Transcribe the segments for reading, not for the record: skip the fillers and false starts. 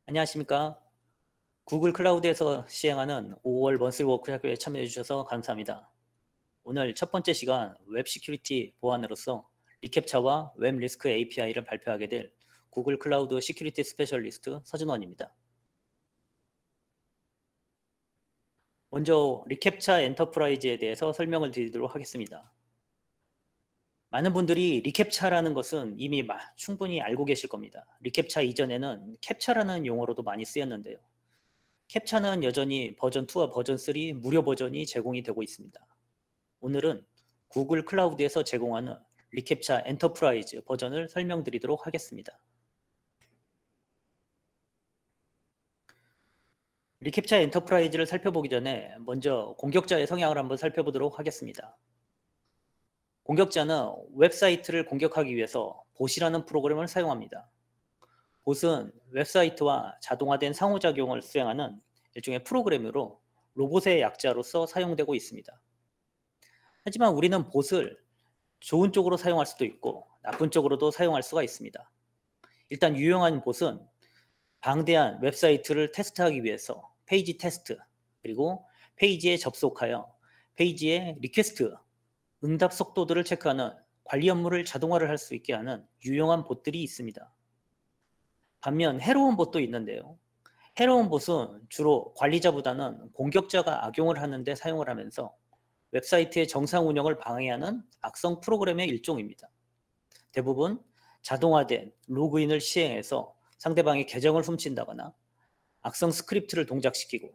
안녕하십니까. 구글 클라우드에서 시행하는 5월 먼슬 워크숍에 참여해 주셔서 감사합니다. 오늘 첫 번째 시간 웹 시큐리티 보안으로서 리캡차와 웹 리스크 API를 발표하게 될 구글 클라우드 시큐리티 스페셜리스트 서준원입니다. 먼저 리캡차 엔터프라이즈에 대해서 설명을 드리도록 하겠습니다. 많은 분들이 리캡차라는 것은 이미 충분히 알고 계실 겁니다. 리캡차 이전에는 캡차라는 용어로도 많이 쓰였는데요. 캡차는 여전히 버전 2와 버전 3 무료 버전이 제공이 되고 있습니다. 오늘은 구글 클라우드에서 제공하는 리캡차 엔터프라이즈 버전을 설명드리도록 하겠습니다. 리캡차 엔터프라이즈를 살펴보기 전에 먼저 공격자의 성향을 한번 살펴보도록 하겠습니다. 공격자는 웹사이트를 공격하기 위해서 봇이라는 프로그램을 사용합니다. 봇은 웹사이트와 자동화된 상호작용을 수행하는 일종의 프로그램으로 로봇의 약자로서 사용되고 있습니다. 하지만 우리는 봇을 좋은 쪽으로 사용할 수도 있고 나쁜 쪽으로도 사용할 수가 있습니다. 일단 유용한 봇은 방대한 웹사이트를 테스트하기 위해서 페이지 테스트, 그리고 페이지에 접속하여 페이지의 리퀘스트, 응답 속도들을 체크하는 관리 업무를 자동화를 할 수 있게 하는 유용한 봇들이 있습니다. 반면 해로운 봇도 있는데요. 해로운 봇은 주로 관리자보다는 공격자가 악용을 하는데 사용을 하면서 웹사이트의 정상 운영을 방해하는 악성 프로그램의 일종입니다. 대부분 자동화된 로그인을 시행해서 상대방의 계정을 훔친다거나 악성 스크립트를 동작시키고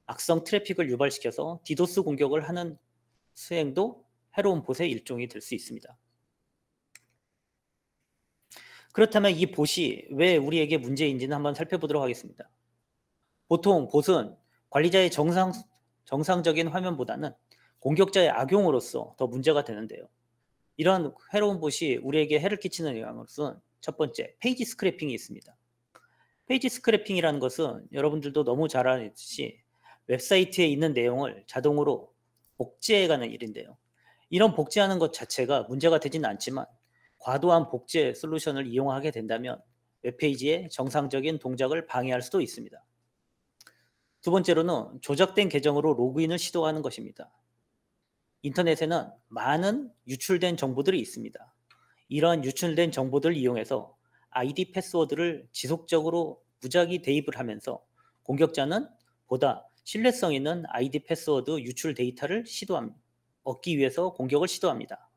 악성 트래픽을 유발시켜서 디도스 공격을 하는 수행도 해로운 봇의 일종이 될 수 있습니다. 그렇다면 이 봇이 왜 우리에게 문제인지는 한번 살펴보도록 하겠습니다. 보통 봇은 관리자의 정상적인 화면보다는 공격자의 악용으로서 더 문제가 되는데요. 이런 해로운 봇이 우리에게 해를 끼치는 영향으로서는 첫 번째, 페이지 스크래핑이 있습니다. 페이지 스크래핑이라는 것은 여러분들도 너무 잘 아시듯이 웹사이트에 있는 내용을 자동으로 복제해가는 일인데요. 이런 복제하는 것 자체가 문제가 되지는 않지만 과도한 복제 솔루션을 이용하게 된다면 웹페이지의 정상적인 동작을 방해할 수도 있습니다. 두 번째로는 조작된 계정으로 로그인을 시도하는 것입니다. 인터넷에는 많은 유출된 정보들이 있습니다. 이러한 유출된 정보들을 이용해서 아이디 패스워드를 지속적으로 무작위 대입을 하면서 공격자는 보다 신뢰성 있는 아이디 패스워드 유출 데이터를 얻기 위해서 공격을 시도합니다.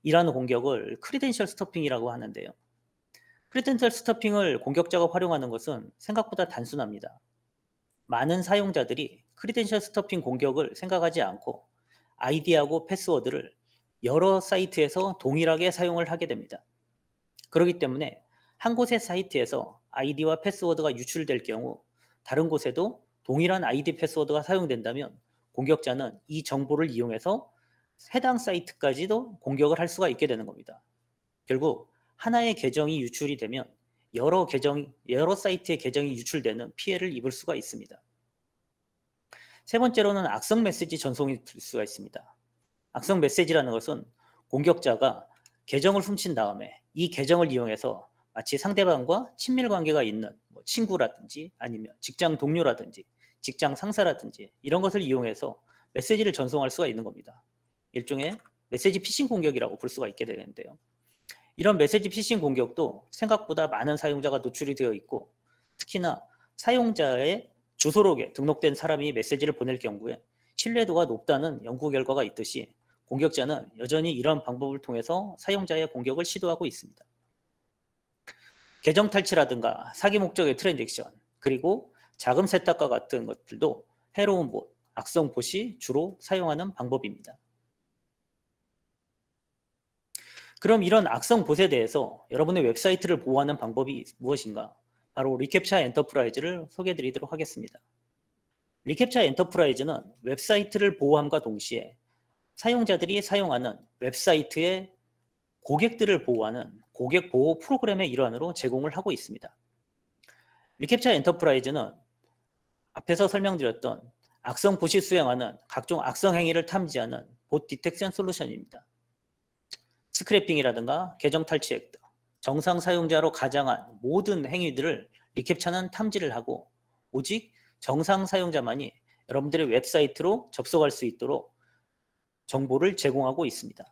이러한 공격을 크리덴셜 스토핑이라고 하는데요. 크리덴셜 스토핑을 공격자가 활용하는 것은 생각보다 단순합니다. 많은 사용자들이 크리덴셜 스토핑 공격을 생각하지 않고 아이디하고 패스워드를 여러 사이트에서 동일하게 사용을 하게 됩니다. 그렇기 때문에 한 곳의 사이트에서 아이디와 패스워드가 유출될 경우 다른 곳에도 동일한 아이디 패스워드가 사용된다면 공격자는 이 정보를 이용해서 해당 사이트까지도 공격을 할 수가 있게 되는 겁니다. 결국 하나의 계정이 유출이 되면 여러 사이트의 계정이 유출되는 피해를 입을 수가 있습니다. 세 번째로는 악성 메시지 전송이 될 수가 있습니다. 악성 메시지라는 것은 공격자가 계정을 훔친 다음에 이 계정을 이용해서 마치 상대방과 친밀 관계가 있는 친구라든지 아니면 직장 동료라든지 직장 상사라든지 이런 것을 이용해서 메시지를 전송할 수가 있는 겁니다. 일종의 메시지 피싱 공격이라고 볼 수가 있게 되는데요. 이런 메시지 피싱 공격도 생각보다 많은 사용자가 노출이 되어 있고 특히나 사용자의 주소록에 등록된 사람이 메시지를 보낼 경우에 신뢰도가 높다는 연구 결과가 있듯이 공격자는 여전히 이런 방법을 통해서 사용자의 공격을 시도하고 있습니다. 계정 탈취라든가 사기 목적의 트랜잭션, 그리고 자금 세탁과 같은 것들도 해로운 봇, 악성 봇이 주로 사용하는 방법입니다. 그럼 이런 악성 봇에 대해서 여러분의 웹사이트를 보호하는 방법이 무엇인가? 바로 리캡차 엔터프라이즈를 소개해 드리도록 하겠습니다. 리캡차 엔터프라이즈는 웹사이트를 보호함과 동시에 사용자들이 사용하는 웹사이트의 고객들을 보호하는 고객 보호 프로그램의 일환으로 제공을 하고 있습니다. 리캡차 엔터프라이즈는 앞에서 설명드렸던 악성 봇이 수행하는 각종 악성 행위를 탐지하는 봇 디텍션 솔루션입니다. 스크래핑이라든가 계정 탈취 액트, 정상 사용자로 가장한 모든 행위들을 리캡차는 탐지를 하고 오직 정상 사용자만이 여러분들의 웹사이트로 접속할 수 있도록 정보를 제공하고 있습니다.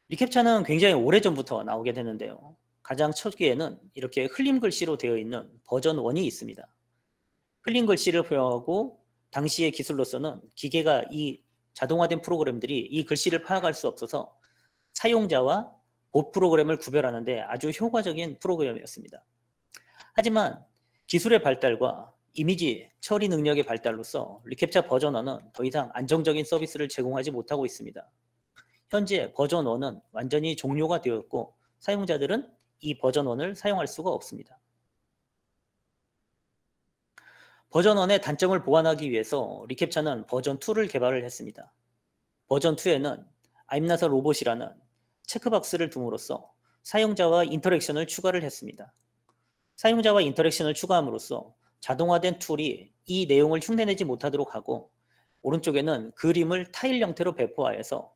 리캡차는 굉장히 오래전부터 나오게 되는데요. 가장 초기에는 이렇게 흘림 글씨로 되어 있는 버전 1이 있습니다. 흘림 글씨를 표현하고 당시의 기술로서는 기계가 이 자동화된 프로그램들이 이 글씨를 파악할 수 없어서 사용자와 봇 프로그램을 구별하는데 아주 효과적인 프로그램이었습니다. 하지만 기술의 발달과 이미지 처리 능력의 발달로서 리캡차 버전 1은 더 이상 안정적인 서비스를 제공하지 못하고 있습니다. 현재 버전 1은 완전히 종료가 되었고 사용자들은 이 버전 1을 사용할 수가 없습니다. 버전 1의 단점을 보완하기 위해서 리캡차는 버전 2를 개발을 했습니다. 버전 2에는 I'm not a robot이라는 체크박스를 둠으로써 사용자와 인터랙션을 추가를 했습니다. 사용자와 인터랙션을 추가함으로써 자동화된 툴이 이 내용을 흉내내지 못하도록 하고 오른쪽에는 그림을 타일 형태로 배포하여서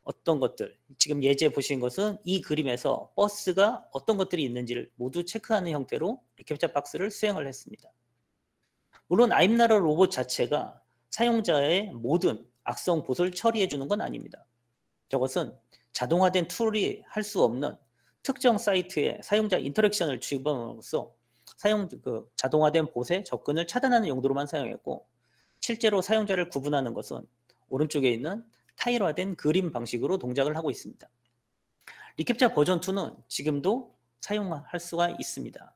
어떤 것들, 지금 예제 보신 것은 이 그림에서 버스가 어떤 것들이 있는지를 모두 체크하는 형태로 리캡차 박스를 수행을 했습니다. 물론 I'm not a robot 자체가 사용자의 모든 악성 봇을 처리해 주는 건 아닙니다. 저것은 자동화된 툴이 할 수 없는 특정 사이트에 사용자 인터랙션을 주입함으로써 자동화된 봇의 접근을 차단하는 용도로만 사용했고 실제로 사용자를 구분하는 것은 오른쪽에 있는 타일화된 그림 방식으로 동작을 하고 있습니다. 리캡차 버전 2는 지금도 사용할 수가 있습니다.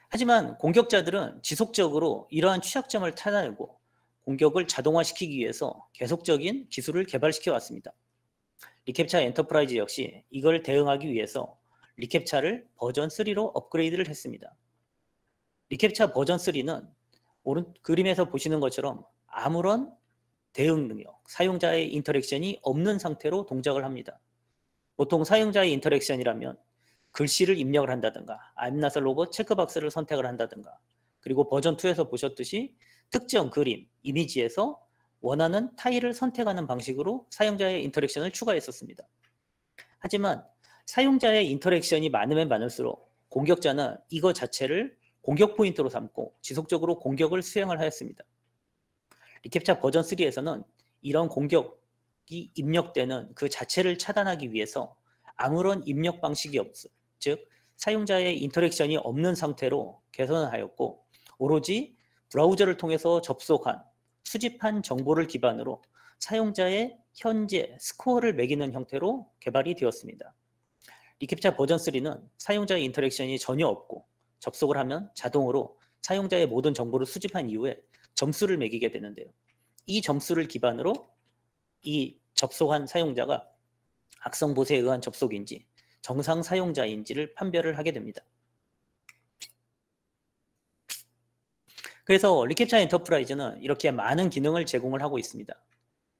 하지만 공격자들은 지속적으로 이러한 취약점을 찾아내고 공격을 자동화시키기 위해서 계속적인 기술을 개발시켜 왔습니다. 리캡차 엔터프라이즈 역시 이걸 대응하기 위해서 리캡차를 버전 3로 업그레이드를 했습니다. 리캡차 버전 3는 오른 그림에서 보시는 것처럼 아무런 대응 능력, 사용자의 인터랙션이 없는 상태로 동작을 합니다. 보통 사용자의 인터랙션이라면 글씨를 입력을 한다든가 I'm not a robot 체크박스를 선택을 한다든가 그리고 버전 2에서 보셨듯이 특정 그림, 이미지에서 원하는 타일을 선택하는 방식으로 사용자의 인터랙션을 추가했었습니다. 하지만 사용자의 인터랙션이 많으면 많을수록 공격자는 이거 자체를 공격 포인트로 삼고 지속적으로 공격을 수행을 하였습니다. 리캡차 버전 3에서는 이런 공격이 입력되는 그 자체를 차단하기 위해서 아무런 입력 방식이 없어, 즉 사용자의 인터랙션이 없는 상태로 개선을 하였고 오로지 브라우저를 통해서 접속한 수집한 정보를 기반으로 사용자의 현재 스코어를 매기는 형태로 개발이 되었습니다. 리캡차 버전 3는 사용자의 인터랙션이 전혀 없고 접속을 하면 자동으로 사용자의 모든 정보를 수집한 이후에 점수를 매기게 되는데요. 이 점수를 기반으로 이 접속한 사용자가 악성봇에 의한 접속인지 정상 사용자인지를 판별을 하게 됩니다. 그래서 리캡차 엔터프라이즈는 이렇게 많은 기능을 제공을 하고 있습니다.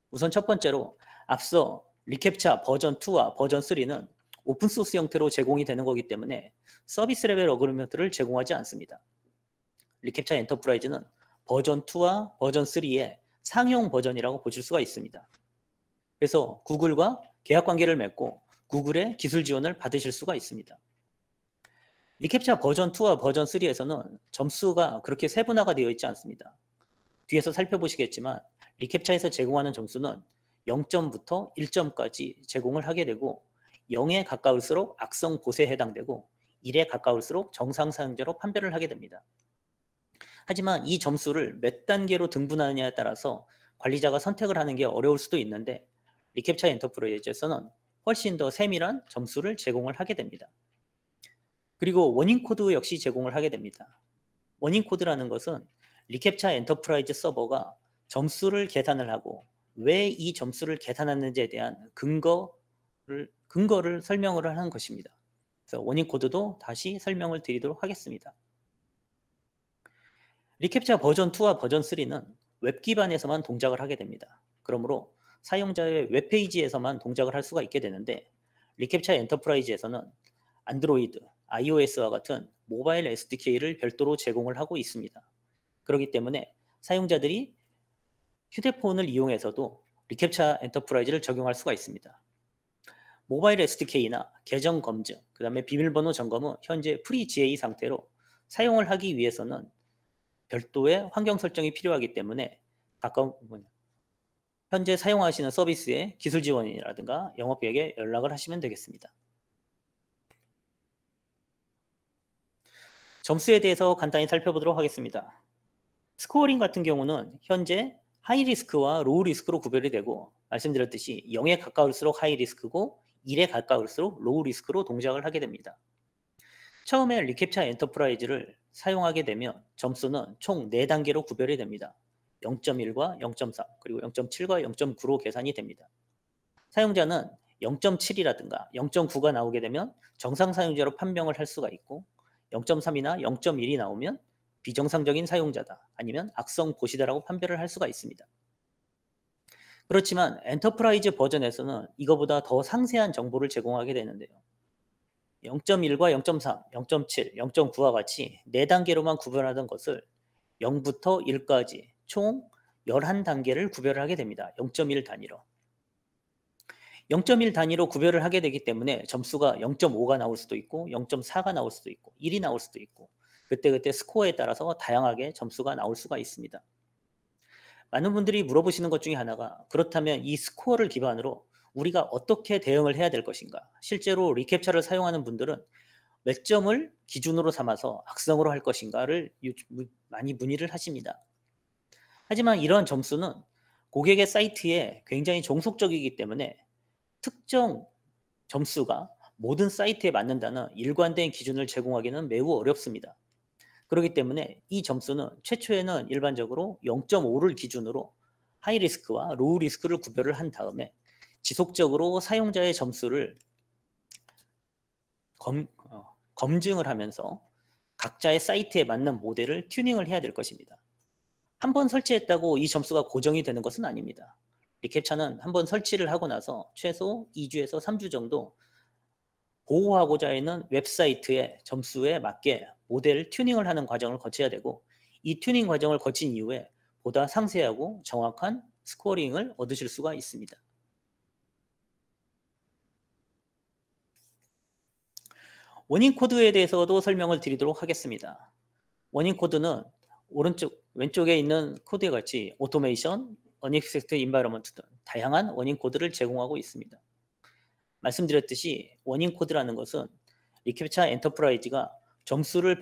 우선 첫 번째로 앞서 리캡차 버전 2와 버전 3는 오픈소스 형태로 제공이 되는 거기 때문에 서비스 레벨 어그리먼트를 제공하지 않습니다. 리캡차 엔터프라이즈는 버전 2와 버전 3의 상용 버전이라고 보실 수가 있습니다. 그래서 구글과 계약 관계를 맺고 구글의 기술 지원을 받으실 수가 있습니다. 리캡차 버전 2와 버전 3에서는 점수가 그렇게 세분화가 되어 있지 않습니다. 뒤에서 살펴보시겠지만 리캡차에서 제공하는 점수는 0점부터 1점까지 제공을 하게 되고 0에 가까울수록 악성 봇에 해당되고 1에 가까울수록 정상 사용자로 판별을 하게 됩니다. 하지만 이 점수를 몇 단계로 등분하느냐에 따라서 관리자가 선택을 하는 게 어려울 수도 있는데 리캡차 엔터프라이즈에서는 훨씬 더 세밀한 점수를 제공을 하게 됩니다. 그리고 워닝 코드 역시 제공을 하게 됩니다. 워닝 코드라는 것은 리캡차 엔터프라이즈 서버가 점수를 계산을 하고 왜 이 점수를 계산하는지에 대한 근거를 설명을 하는 것입니다. 그래서 워닝 코드도 다시 설명을 드리도록 하겠습니다. 리캡차 버전 2와 버전 3는 웹 기반에서만 동작을 하게 됩니다. 그러므로 사용자의 웹페이지에서만 동작을 할 수가 있게 되는데 리캡차 엔터프라이즈에서는 안드로이드, iOS와 같은 모바일 SDK를 별도로 제공을 하고 있습니다. 그렇기 때문에 사용자들이 휴대폰을 이용해서도 리캡차 엔터프라이즈를 적용할 수가 있습니다. 모바일 SDK나 계정 검증, 그 다음에 비밀번호 점검은 현재 프리 GA 상태로 사용을 하기 위해서는 별도의 환경 설정이 필요하기 때문에 현재 사용하시는 서비스의 기술 지원이라든가 영업계에게 연락을 하시면 되겠습니다. 점수에 대해서 간단히 살펴보도록 하겠습니다. 스코어링 같은 경우는 현재 하이 리스크와 로우 리스크로 구별이 되고, 말씀드렸듯이 0에 가까울수록 하이 리스크고 1에 가까울수록 로우 리스크로 동작을 하게 됩니다. 처음에 리캡차 엔터프라이즈를 사용하게 되면 점수는 총 4단계로 구별이 됩니다. 0.1과 0.3 그리고 0.7과 0.9로 계산이 됩니다. 사용자는 0.7이라든가 0.9가 나오게 되면 정상 사용자로 판명을 할 수가 있고, 0.3이나 0.1이 나오면 비정상적인 사용자다, 아니면 악성 보시다라고 판별을 할 수가 있습니다. 그렇지만 엔터프라이즈 버전에서는 이거보다 더 상세한 정보를 제공하게 되는데요. 0.1과 0.3, 0.7, 0.9와 같이 4단계로만 구별하던 것을 0부터 1까지 총 11단계를 구별을 하게 됩니다. 0.1 단위로. 0.1 단위로 구별을 하게 되기 때문에 점수가 0.5가 나올 수도 있고 0.4가 나올 수도 있고 1이 나올 수도 있고, 그때그때 스코어에 따라서 다양하게 점수가 나올 수가 있습니다. 많은 분들이 물어보시는 것 중에 하나가, 그렇다면 이 스코어를 기반으로 우리가 어떻게 대응을 해야 될 것인가? 실제로 리캡차를 사용하는 분들은 몇 점을 기준으로 삼아서 악성으로 할 것인가를 많이 문의를 하십니다. 하지만 이러한 점수는 고객의 사이트에 굉장히 종속적이기 때문에 특정 점수가 모든 사이트에 맞는다는 일관된 기준을 제공하기는 매우 어렵습니다. 그렇기 때문에 이 점수는 최초에는 일반적으로 0.5를 기준으로 하이 리스크와 로우 리스크를 구별을 한 다음에 지속적으로 사용자의 점수를 검증을 하면서 각자의 사이트에 맞는 모델을 튜닝을 해야 될 것입니다. 한번 설치했다고 이 점수가 고정이 되는 것은 아닙니다. 리캡차는 한번 설치를 하고 나서 최소 2주에서 3주 정도 보호하고자 하는 웹사이트의 점수에 맞게 모델 튜닝을 하는 과정을 거쳐야 되고, 이 튜닝 과정을 거친 이후에 보다 상세하고 정확한 스코어링을 얻으실 수가 있습니다. 원인 코드에 대해서도 설명을 드리도록 하겠습니다. 원인 코드는 왼쪽에 있는 코드와 같이 오토메이션, 언익스펙트 인바이러먼트 등 다양한 원인 코드를 제공하고 있습니다. 말씀드렸듯이 원인 코드라는 것은 리캡차 엔터프라이즈가 점수를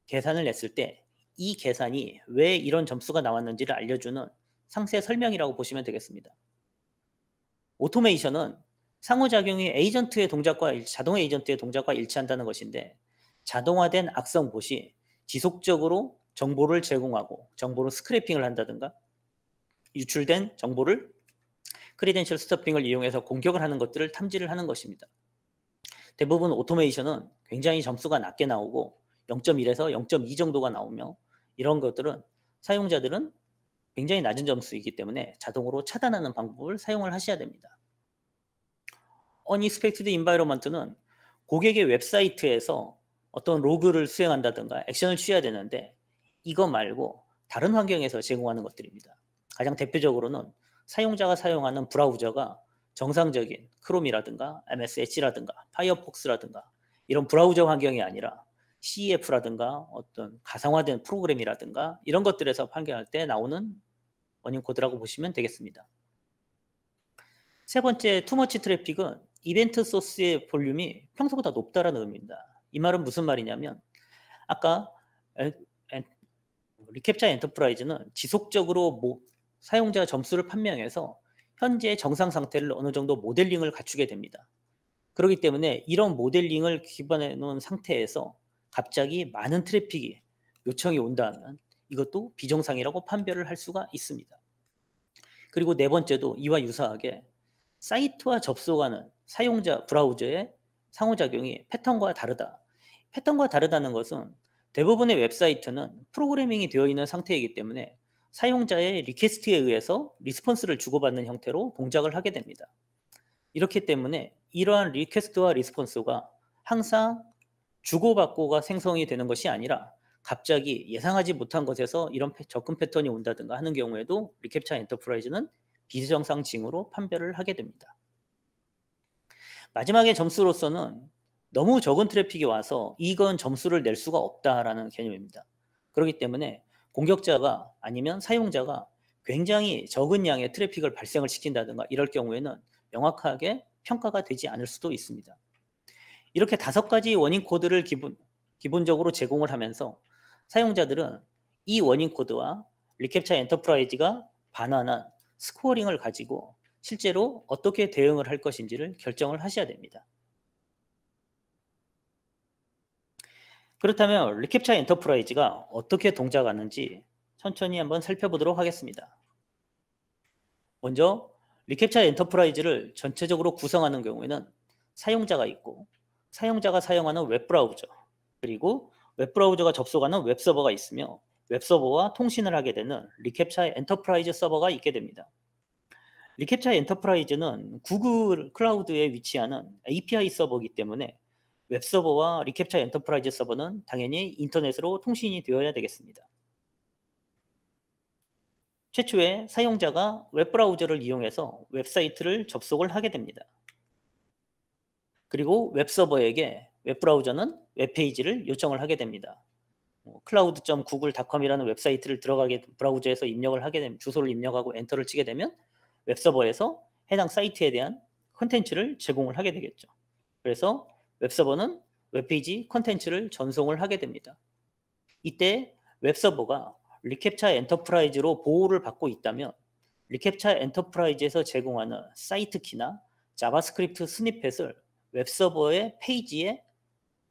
계산을 했을 때 이 계산이 왜 이런 점수가 나왔는지를 알려주는 상세 설명이라고 보시면 되겠습니다. 오토메이션은 상호작용이 에이전트의 동작과 자동 에이전트의 동작과 일치한다는 것인데, 자동화된 악성 봇이 지속적으로 정보를 제공하고 정보를 스크래핑을 한다든가 유출된 정보를 크리덴셜 스토핑을 이용해서 공격을 하는 것들을 탐지를 하는 것입니다. 대부분 오토메이션은 굉장히 점수가 낮게 나오고 0.1에서 0.2 정도가 나오며, 이런 것들은 사용자들은 굉장히 낮은 점수이기 때문에 자동으로 차단하는 방법을 사용을 하셔야 됩니다. Unexpected Environment는 고객의 웹사이트에서 어떤 로그를 수행한다든가 액션을 취해야 되는데, 이거 말고 다른 환경에서 제공하는 것들입니다. 가장 대표적으로는 사용자가 사용하는 브라우저가 정상적인 크롬이라든가 MS 엣지라든가 파이어폭스라든가 이런 브라우저 환경이 아니라 CEF라든가 어떤 가상화된 프로그램이라든가 이런 것들에서 판결할 때 나오는 원인 코드라고 보시면 되겠습니다. 세 번째, 투머치 트래픽은 이벤트 소스의 볼륨이 평소보다 높다라는 의미입니다. 이 말은 무슨 말이냐면, 아까 리캡차 엔터프라이즈는 지속적으로 사용자 점수를 판명해서 현재 정상 상태를 어느 정도 모델링을 갖추게 됩니다. 그렇기 때문에 이런 모델링을 기반해 놓은 상태에서 갑자기 많은 트래픽이 요청이 온다면 이것도 비정상이라고 판별을 할 수가 있습니다. 그리고 네 번째도 이와 유사하게 사이트와 접속하는 사용자 브라우저의 상호작용이 패턴과 다르다. 패턴과 다르다는 것은 대부분의 웹사이트는 프로그래밍이 되어 있는 상태이기 때문에 사용자의 리퀘스트에 의해서 리스폰스를 주고받는 형태로 동작을 하게 됩니다. 이렇기 때문에 이러한 리퀘스트와 리스폰스가 항상 주고받고가 생성이 되는 것이 아니라 갑자기 예상하지 못한 것에서 이런 접근 패턴이 온다든가 하는 경우에도 리캡차 엔터프라이즈는 비정상 징후로 판별을 하게 됩니다. 마지막에 점수로서는 너무 적은 트래픽이 와서 이건 점수를 낼 수가 없다라는 개념입니다. 그렇기 때문에 공격자가 아니면 사용자가 굉장히 적은 양의 트래픽을 발생을 시킨다든가 이럴 경우에는 명확하게 평가가 되지 않을 수도 있습니다. 이렇게 5가지 원인 코드를 기본적으로 제공을 하면서 사용자들은 이 원인 코드와 리캡차 엔터프라이즈가 반환한 스코어링을 가지고 실제로 어떻게 대응을 할 것인지를 결정을 하셔야 됩니다. 그렇다면 리캡차 엔터프라이즈가 어떻게 동작하는지 천천히 한번 살펴보도록 하겠습니다. 먼저 리캡차 엔터프라이즈를 전체적으로 구성하는 경우에는 사용자가 있고 사용자가 사용하는 웹브라우저 그리고 웹브라우저가 접속하는 웹서버가 있으며 웹서버와 통신을 하게 되는 리캡차 엔터프라이즈 서버가 있게 됩니다. 리캡차 엔터프라이즈는 구글 클라우드에 위치하는 API 서버이기 때문에 웹서버와 리캡차 엔터프라이즈 서버는 당연히 인터넷으로 통신이 되어야 되겠습니다. 최초에 사용자가 웹브라우저를 이용해서 웹사이트를 접속을 하게 됩니다. 그리고 웹서버에게 웹브라우저는 웹페이지를 요청을 하게 됩니다. cloud.google.com이라는 웹사이트를 브라우저에서 입력을 하게 되면 주소를 입력하고 엔터를 치게 되면 웹서버에서 해당 사이트에 대한 컨텐츠를 제공을 하게 되겠죠. 그래서 웹서버는 웹페이지 컨텐츠를 전송을 하게 됩니다. 이때 웹서버가 리캡차 엔터프라이즈로 보호를 받고 있다면 리캡차 엔터프라이즈에서 제공하는 사이트 키나 자바스크립트 스니펫을 웹서버의 페이지에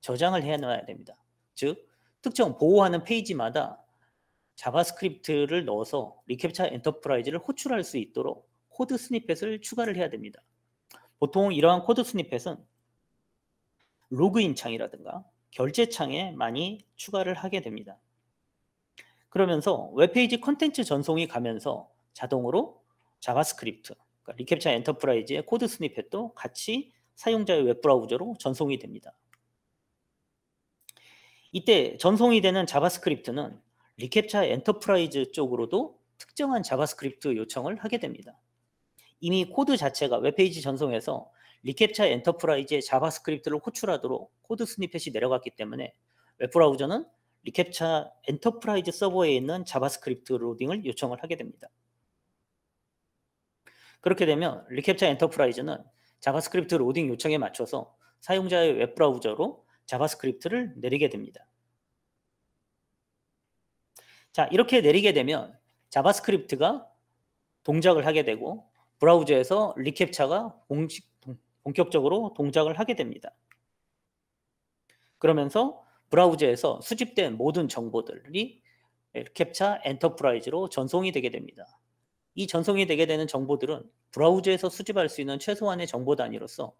저장을 해놔야 됩니다. 즉 특정 보호하는 페이지마다 자바스크립트를 넣어서 리캡차 엔터프라이즈를 호출할 수 있도록 코드 스니펫을 추가를 해야 됩니다. 보통 이러한 코드 스니펫은 로그인 창이라든가 결제 창에 많이 추가를 하게 됩니다. 그러면서 웹페이지 컨텐츠 전송이 가면서 자동으로 자바스크립트, 그러니까 리캡차 엔터프라이즈의 코드 스니펫도 같이 사용자의 웹브라우저로 전송이 됩니다. 이때 전송이 되는 자바스크립트는 리캡차 엔터프라이즈 쪽으로도 특정한 자바스크립트 요청을 하게 됩니다. 이미 코드 자체가 웹페이지 전송에서 리캡차 엔터프라이즈의 자바스크립트를 호출하도록 코드 스니펫이 내려갔기 때문에 웹브라우저는 리캡차 엔터프라이즈 서버에 있는 자바스크립트 로딩을 요청을 하게 됩니다. 그렇게 되면 리캡차 엔터프라이즈는 자바스크립트 로딩 요청에 맞춰서 사용자의 웹브라우저로 자바스크립트를 내리게 됩니다. 자, 이렇게 내리게 되면 자바스크립트가 동작을 하게 되고 브라우저에서 리캡차가 본격적으로 동작을 하게 됩니다. 그러면서 브라우저에서 수집된 모든 정보들이 리캡차 엔터프라이즈로 전송이 되게 됩니다. 이 전송이 되게 되는 정보들은 브라우저에서 수집할 수 있는 최소한의 정보 단위로서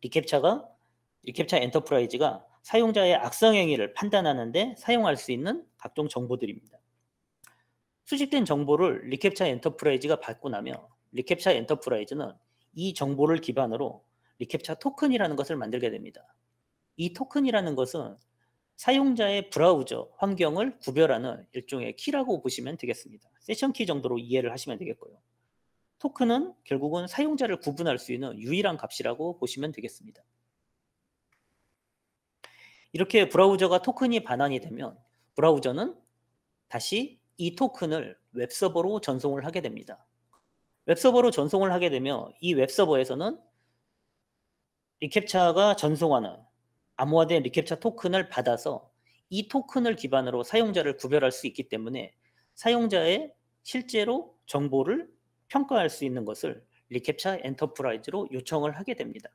리캡차 엔터프라이즈가 사용자의 악성 행위를 판단하는 데 사용할 수 있는 각종 정보들입니다. 수집된 정보를 리캡차 엔터프라이즈가 받고 나면 리캡차 엔터프라이즈는 이 정보를 기반으로 리캡차 토큰이라는 것을 만들게 됩니다. 이 토큰이라는 것은 사용자의 브라우저 환경을 구별하는 일종의 키라고 보시면 되겠습니다. 세션 키 정도로 이해를 하시면 되겠고요. 토큰은 결국은 사용자를 구분할 수 있는 유일한 값이라고 보시면 되겠습니다. 이렇게 브라우저가 토큰이 반환이 되면 브라우저는 다시 이 토큰을 웹서버로 전송을 하게 됩니다. 웹서버로 전송을 하게 되면 이 웹서버에서는 리캡차가 전송하는 암호화된 리캡차 토큰을 받아서 이 토큰을 기반으로 사용자를 구별할 수 있기 때문에 사용자의 실제로 정보를 평가할 수 있는 것을 리캡차 엔터프라이즈로 요청을 하게 됩니다.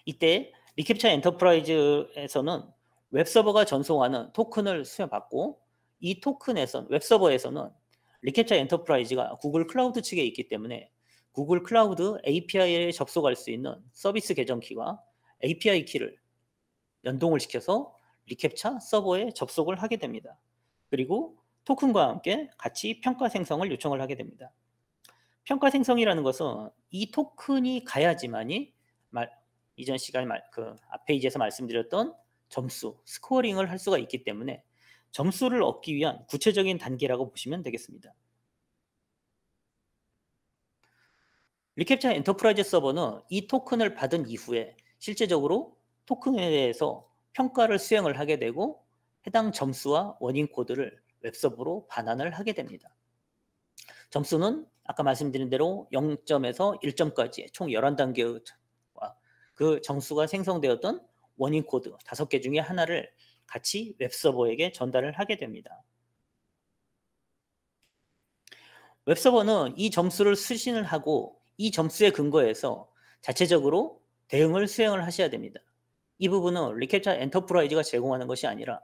이때 리캡차 엔터프라이즈에서는 웹서버가 전송하는 토큰을 수여받고 이 웹서버에서는 리캡차 엔터프라이즈가 구글 클라우드 측에 있기 때문에 구글 클라우드 API에 접속할 수 있는 서비스 계정 키와 API 키를 연동을 시켜서 리캡차 서버에 접속을 하게 됩니다. 그리고 토큰과 함께 같이 평가 생성을 요청을 하게 됩니다. 평가 생성이라는 것은 이 토큰이 가야지만이 이전 시간에 앞 페이지에서 말씀드렸던 점수, 스코어링을 할 수가 있기 때문에 점수를 얻기 위한 구체적인 단계라고 보시면 되겠습니다. 리캡차 엔터프라이즈 서버는 이 토큰을 받은 이후에 실제적으로 토큰에 대해서 평가를 수행을 하게 되고 해당 점수와 원인 코드를 웹서버로 반환을 하게 됩니다. 점수는 아까 말씀드린 대로 0점에서 1점까지 총 11단계와 그 점수가 생성되었던 원인 코드 5개 중에 하나를 같이 웹서버에게 전달을 하게 됩니다. 웹서버는 이 점수를 수신을 하고 이 점수에 근거해서 자체적으로 대응을 수행을 하셔야 됩니다. 이 부분은 리캡차 엔터프라이즈가 제공하는 것이 아니라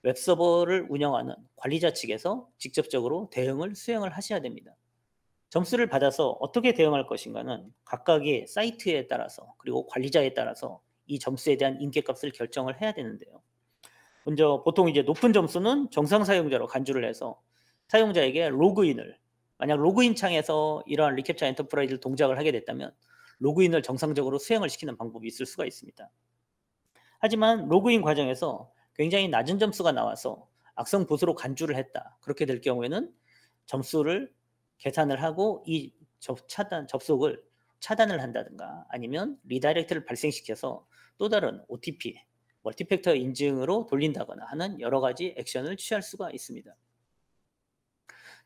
웹서버를 운영하는 관리자 측에서 직접적으로 대응을 수행을 하셔야 됩니다. 점수를 받아서 어떻게 대응할 것인가는 각각의 사이트에 따라서 그리고 관리자에 따라서 이 점수에 대한 인계값을 결정을 해야 되는데요. 먼저 보통 이제 높은 점수는 정상 사용자로 간주를 해서 사용자에게 로그인을, 만약 로그인 창에서 이러한 리캡차 엔터프라이즈 동작을 하게 됐다면 로그인을 정상적으로 수행을 시키는 방법이 있을 수가 있습니다. 하지만 로그인 과정에서 굉장히 낮은 점수가 나와서 악성 보수로 간주를 했다. 그렇게 될 경우에는 점수를 계산을 하고 이 접속을 차단을 한다든가 아니면 리다이렉트를 발생시켜서 또 다른 OTP, 멀티팩터 인증으로 돌린다거나 하는 여러 가지 액션을 취할 수가 있습니다.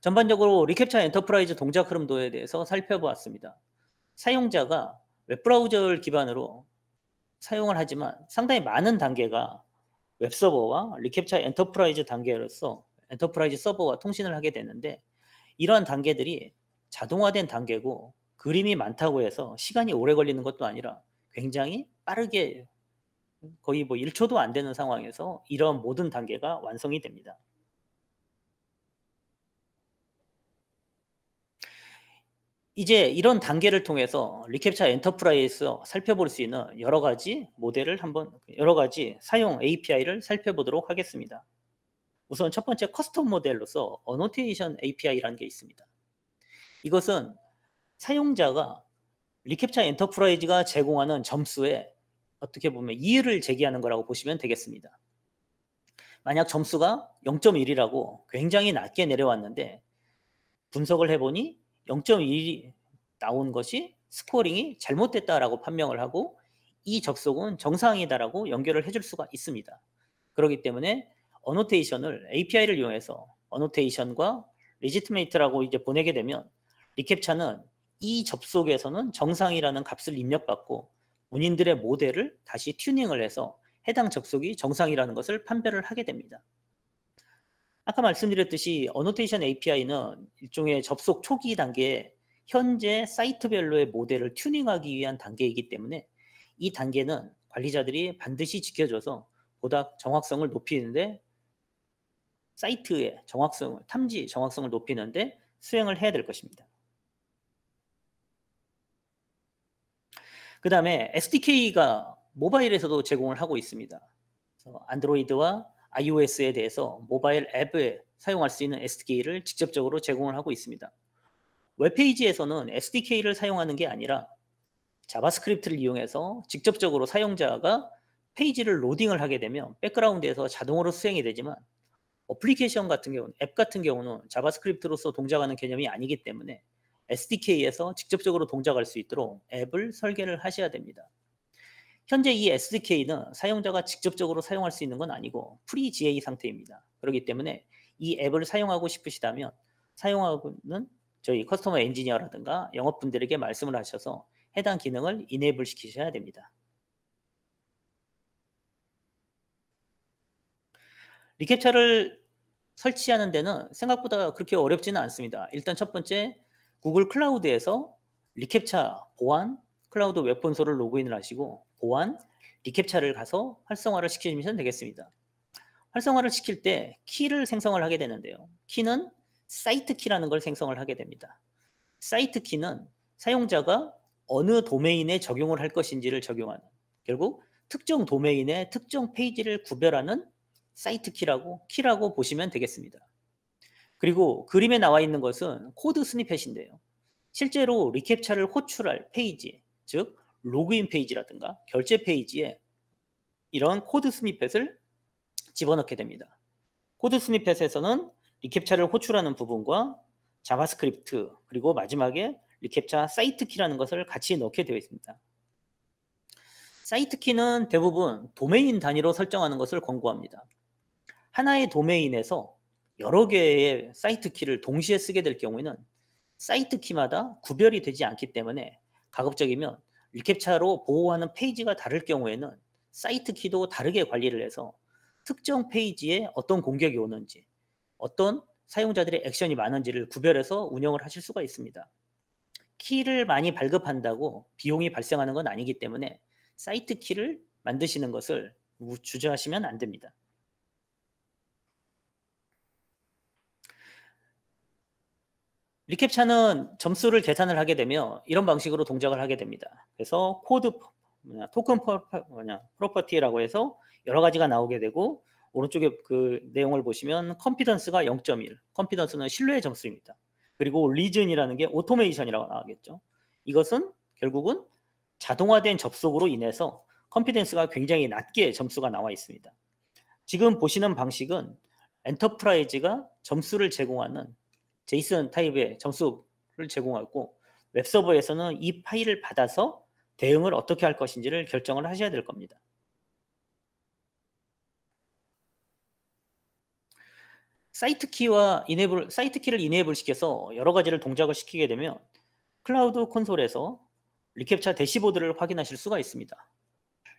전반적으로 리캡차 엔터프라이즈 동작 흐름도에 대해서 살펴보았습니다. 사용자가 웹브라우저를 기반으로 사용을 하지만 상당히 많은 단계가 웹서버와 리캡차 엔터프라이즈 단계로서 엔터프라이즈 서버와 통신을 하게 되는데 이러한 단계들이 자동화된 단계고 그림이 많다고 해서 시간이 오래 걸리는 것도 아니라 굉장히 빠르게 거의 뭐 1초도 안 되는 상황에서 이런 모든 단계가 완성이 됩니다. 이제 이런 단계를 통해서 리캡차 엔터프라이즈에서 살펴볼 수 있는 여러 가지 모델을 여러 가지 사용 API를 살펴보도록 하겠습니다. 우선 첫 번째 커스텀 모델로서 어노테이션 API라는 게 있습니다. 이것은 사용자가 리캡차 엔터프라이즈가 제공하는 점수에 어떻게 보면 이의를 제기하는 거라고 보시면 되겠습니다. 만약 점수가 0.1이라고 굉장히 낮게 내려왔는데 분석을 해보니 0.1이 나온 것이 스코어링이 잘못됐다라고 판명을 하고 이 접속은 정상이다라고 연결을 해줄 수가 있습니다. 그렇기 때문에 어노테이션을 API를 이용해서 어노테이션과 레지티메이트라고 이제 보내게 되면 리캡차는 이 접속에서는 정상이라는 값을 입력받고 본인들의 모델을 다시 튜닝을 해서 해당 접속이 정상이라는 것을 판별을 하게 됩니다. 아까 말씀드렸듯이 어노테이션 API는 일종의 접속 초기 단계에 현재 사이트별로의 모델을 튜닝하기 위한 단계이기 때문에 이 단계는 관리자들이 반드시 지켜줘서 보다 정확성을 높이는데 사이트의 정확성을, 탐지 정확성을 높이는데 수행을 해야 될 것입니다. 그 다음에 SDK가 모바일에서도 제공을 하고 있습니다. 안드로이드와 iOS에 대해서 모바일 앱에 사용할 수 있는 SDK를 직접적으로 제공을 하고 있습니다. 웹페이지에서는 SDK를 사용하는 게 아니라 자바스크립트를 이용해서 직접적으로 사용자가 페이지를 로딩을 하게 되면 백그라운드에서 자동으로 수행이 되지만 어플리케이션 같은 경우는, 앱 같은 경우는 자바스크립트로서 동작하는 개념이 아니기 때문에 SDK에서 직접적으로 동작할 수 있도록 앱을 설계를 하셔야 됩니다. 현재 이 SDK는 사용자가 직접적으로 사용할 수 있는 건 아니고 프리 GA 상태입니다. 그렇기 때문에 이 앱을 사용하고 싶으시다면 사용하고는 저희 커스터머 엔지니어라든가 영업분들에게 말씀을 하셔서 해당 기능을 이네이블 시키셔야 됩니다. 리캡차를 설치하는 데는 생각보다 그렇게 어렵지는 않습니다. 일단 첫 번째 구글 클라우드에서 리캡차 보안 클라우드 웹 콘솔을 로그인을 하시고 보안 리캡차를 가서 활성화를 시키시면 되겠습니다. 활성화를 시킬 때 키를 생성을 하게 되는데요. 키는 사이트 키라는 걸 생성을 하게 됩니다. 사이트 키는 사용자가 어느 도메인에 적용을 할 것인지를 적용하는, 결국 특정 도메인의 특정 페이지를 구별하는 사이트 키라고 보시면 되겠습니다. 그리고 그림에 나와 있는 것은 코드 스니펫인데요. 실제로 리캡차를 호출할 페이지, 즉 로그인 페이지라든가 결제 페이지에 이런 코드 스니펫을 집어넣게 됩니다. 코드 스니펫에서는 리캡차를 호출하는 부분과 자바스크립트 그리고 마지막에 리캡차 사이트 키라는 것을 같이 넣게 되어 있습니다. 사이트 키는 대부분 도메인 단위로 설정하는 것을 권고합니다. 하나의 도메인에서 여러 개의 사이트 키를 동시에 쓰게 될 경우에는 사이트 키마다 구별이 되지 않기 때문에 가급적이면 리캡차로 보호하는 페이지가 다를 경우에는 사이트 키도 다르게 관리를 해서 특정 페이지에 어떤 공격이 오는지, 어떤 사용자들의 액션이 많은지를 구별해서 운영을 하실 수가 있습니다. 키를 많이 발급한다고 비용이 발생하는 건 아니기 때문에 사이트 키를 만드시는 것을 주저하시면 안 됩니다. 리캡차는 점수를 계산을 하게 되면 이런 방식으로 동작을 하게 됩니다. 그래서 코드 토큰 프로퍼티라고 해서 여러 가지가 나오게 되고, 오른쪽에 그 내용을 보시면 컨피던스가 0.1, 컨피던스는 신뢰의 점수입니다. 그리고 리즌이라는 게 오토메이션이라고 나오겠죠. 이것은 결국은 자동화된 접속으로 인해서 컨피던스가 굉장히 낮게 점수가 나와 있습니다. 지금 보시는 방식은 엔터프라이즈가 점수를 제공하는 제이슨 타입의 점수를 제공하고, 웹서버에서는 이 파일을 받아서 대응을 어떻게 할 것인지를 결정을 하셔야 될 겁니다. 사이트 키를 이네이블 시켜서 여러 가지를 동작을 시키게 되면 클라우드 콘솔에서 리캡차 대시보드를 확인하실 수가 있습니다.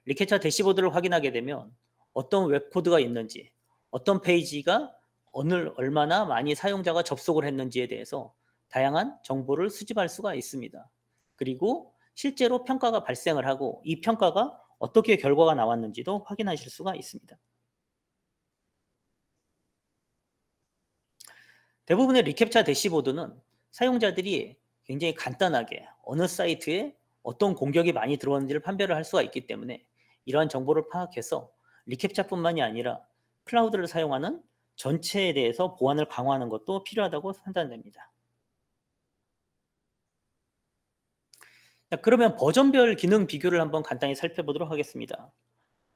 리캡차 대시보드를 확인하게 되면 어떤 웹코드가 있는지, 어떤 페이지가 얼마나 많이 사용자가 접속을 했는지에 대해서 다양한 정보를 수집할 수가 있습니다. 그리고 실제로 평가가 발생을 하고 이 평가가 어떻게 결과가 나왔는지도 확인하실 수가 있습니다. 대부분의 리캡차 대시보드는 사용자들이 굉장히 간단하게 어느 사이트에 어떤 공격이 많이 들어왔는지를 판별을 할 수가 있기 때문에 이러한 정보를 파악해서 리캡차뿐만이 아니라 클라우드를 사용하는 전체에 대해서 보안을 강화하는 것도 필요하다고 판단됩니다. 자, 그러면 버전별 기능 비교를 한번 간단히 살펴보도록 하겠습니다.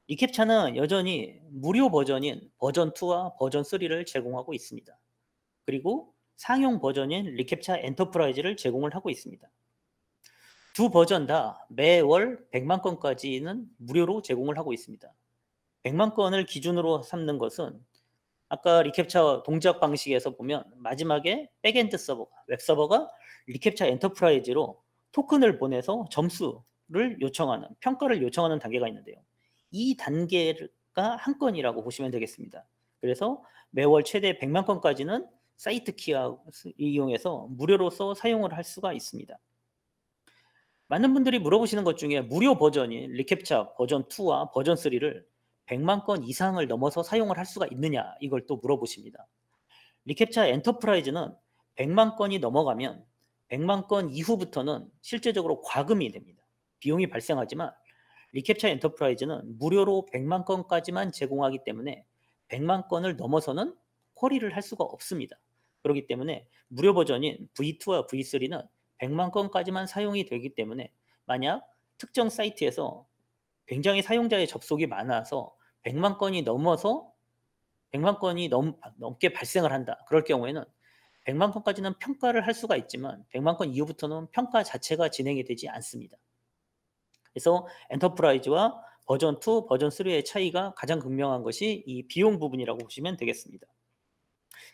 리캡차는 여전히 무료 버전인 버전 2와 버전 3를 제공하고 있습니다. 그리고 상용 버전인 리캡차 엔터프라이즈를 제공을 하고 있습니다. 두 버전 다 매월 100만 건까지는 무료로 제공을 하고 있습니다. 100만 건을 기준으로 삼는 것은 아까 리캡차 동작 방식에서 보면 마지막에 백엔드 서버가, 웹서버가 리캡차 엔터프라이즈로 토큰을 보내서 점수를 요청하는, 평가를 요청하는 단계가 있는데요. 이 단계가 한 건이라고 보시면 되겠습니다. 그래서 매월 최대 100만 건까지는 사이트 키를 이용해서 무료로서 사용을 할 수가 있습니다. 많은 분들이 물어보시는 것 중에 무료 버전인 리캡차 버전 2와 버전 3를 100만 건 이상을 넘어서 사용을 할 수가 있느냐, 이걸 또 물어보십니다. 리캡차 엔터프라이즈는 100만 건이 넘어가면 100만 건 이후부터는 실제적으로 과금이 됩니다. 비용이 발생하지만 리캡차 엔터프라이즈는 무료로 100만 건까지만 제공하기 때문에 100만 건을 넘어서는 쿼리를 할 수가 없습니다. 그렇기 때문에 무료 버전인 V2와 V3는 100만 건까지만 사용이 되기 때문에 만약 특정 사이트에서 굉장히 사용자의 접속이 많아서 100만 건이 넘어서 100만 건이 넘게 발생을 한다. 그럴 경우에는 100만 건까지는 평가를 할 수가 있지만 100만 건 이후부터는 평가 자체가 진행이 되지 않습니다. 그래서 엔터프라이즈와 버전 2, 버전 3의 차이가 가장 극명한 것이 이 비용 부분이라고 보시면 되겠습니다.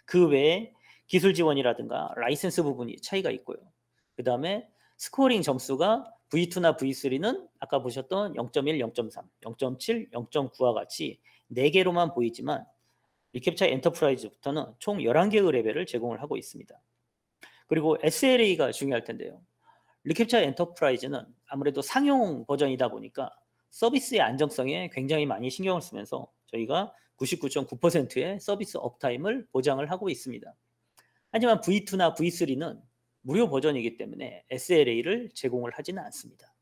그 외에 기술 지원이라든가 라이센스 부분이 차이가 있고요. 그 다음에 스코어링 점수가 V2나 V3는 아까 보셨던 0.1, 0.3, 0.7, 0.9와 같이 4개로만 보이지만 리캡차 엔터프라이즈부터는 총 11개의 레벨을 제공을 하고 있습니다. 그리고 SLA가 중요할 텐데요. 리캡차 엔터프라이즈는 아무래도 상용 버전이다 보니까 서비스의 안정성에 굉장히 많이 신경을 쓰면서 저희가 99.9%의 서비스 업타임을 보장을 하고 있습니다. 하지만 V2나 V3는 무료 버전이기 때문에 SLA를 제공을 하지는 않습니다.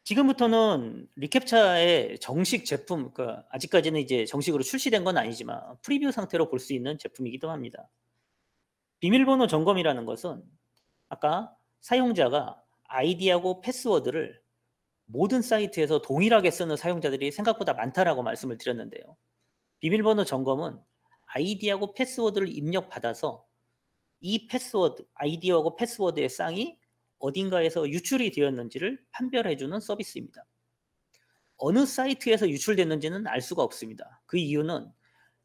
지금부터는 리캡차의 정식 제품, 아직까지는 이제 정식으로 출시된 건 아니지만 프리뷰 상태로 볼 수 있는 제품이기도 합니다. 비밀번호 점검이라는 것은 아까 사용자가 아이디하고 패스워드를 모든 사이트에서 동일하게 쓰는 사용자들이 생각보다 많다라고 말씀을 드렸는데요. 비밀번호 점검은 아이디하고 패스워드를 입력받아서 이 패스워드, 아이디하고 패스워드의 쌍이 어딘가에서 유출이 되었는지를 판별해주는 서비스입니다. 어느 사이트에서 유출됐는지는 알 수가 없습니다. 그 이유는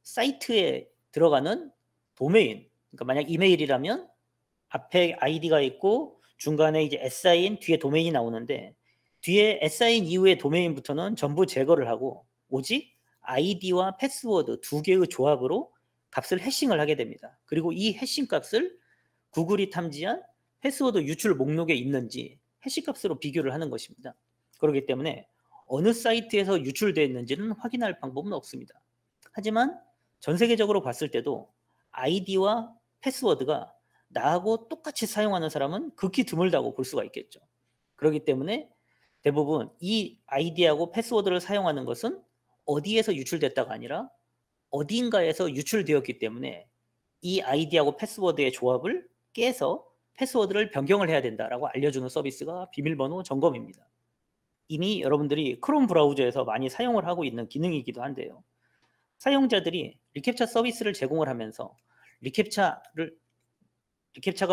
사이트에 들어가는 도메인, 그러니까 만약 이메일이라면 앞에 아이디가 있고 중간에 이제 SIN 뒤에 도메인이 나오는데 뒤에 SIN 이후의 도메인부터는 전부 제거를 하고 오직 아이디와 패스워드 두 개의 조합으로 값을 해싱을 하게 됩니다. 그리고 이 해싱 값을 구글이 탐지한 패스워드 유출 목록에 있는지 해시 값으로 비교를 하는 것입니다. 그렇기 때문에 어느 사이트에서 유출되어 있는지는 확인할 방법은 없습니다. 하지만 전 세계적으로 봤을 때도 아이디와 패스워드가 나하고 똑같이 사용하는 사람은 극히 드물다고 볼 수가 있겠죠. 그렇기 때문에 대부분 이 아이디하고 패스워드를 사용하는 것은 어디에서 유출됐다가 아니라 어딘가에서 유출되었기 때문에 이 아이디하고 패스워드의 조합을 깨서 패스워드를 변경을 해야 된다라고 알려주는 서비스가 비밀번호 점검입니다. 이미 여러분들이 크롬 브라우저에서 많이 사용을 하고 있는 기능이기도 한데요. 사용자들이 리캡차 서비스를 제공을 하면서 리캡차가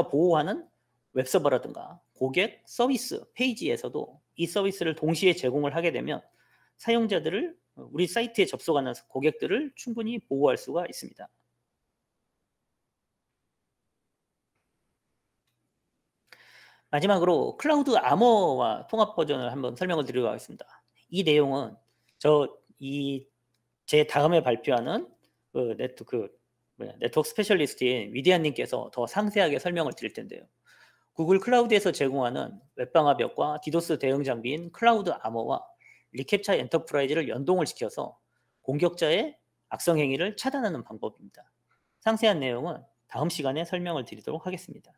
보호하는 웹서버라든가 고객 서비스 페이지에서도 이 서비스를 동시에 제공을 하게 되면 사용자들을 우리 사이트에 접속하는 고객들을 충분히 보호할 수가 있습니다. 마지막으로 클라우드 아머와 통합 버전을 한번 설명을 드리도록 하겠습니다. 이 내용은 제 다음에 발표하는 네트워크 스페셜리스트인 위디안님께서 더 상세하게 설명을 드릴 텐데요. 구글 클라우드에서 제공하는 웹방화벽과 디도스 대응 장비인 클라우드 아머와 리캡차 엔터프라이즈를 연동을 시켜서 공격자의 악성 행위를 차단하는 방법입니다. 상세한 내용은 다음 시간에 설명을 드리도록 하겠습니다.